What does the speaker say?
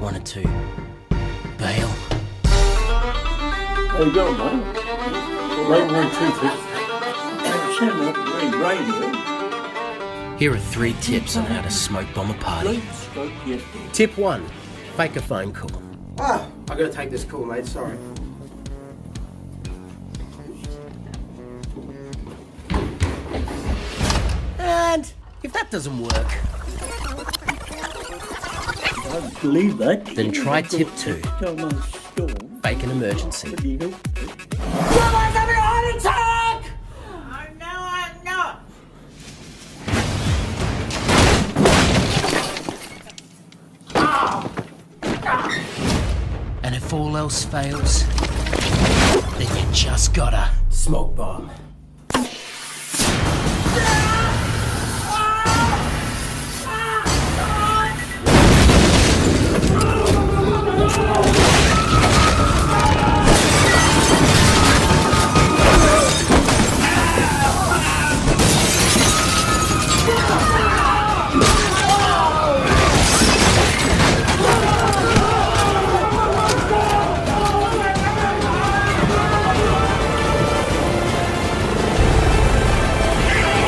wanted to bail. There you go, mate. Late 123. Sound like green radio. Here are 3 tips on how to smoke bomb a party. Late stroke, yes. Tip 1. Fake a phone call. I gotta take this call, mate, sorry. And if that doesn't work, I don't believe that. then try tip 2. Tell my storm. Fake an emergency. But you know, Someone's having a heart attack! Oh, no, I'm not. And if all else fails, then you just gotta smoke bomb.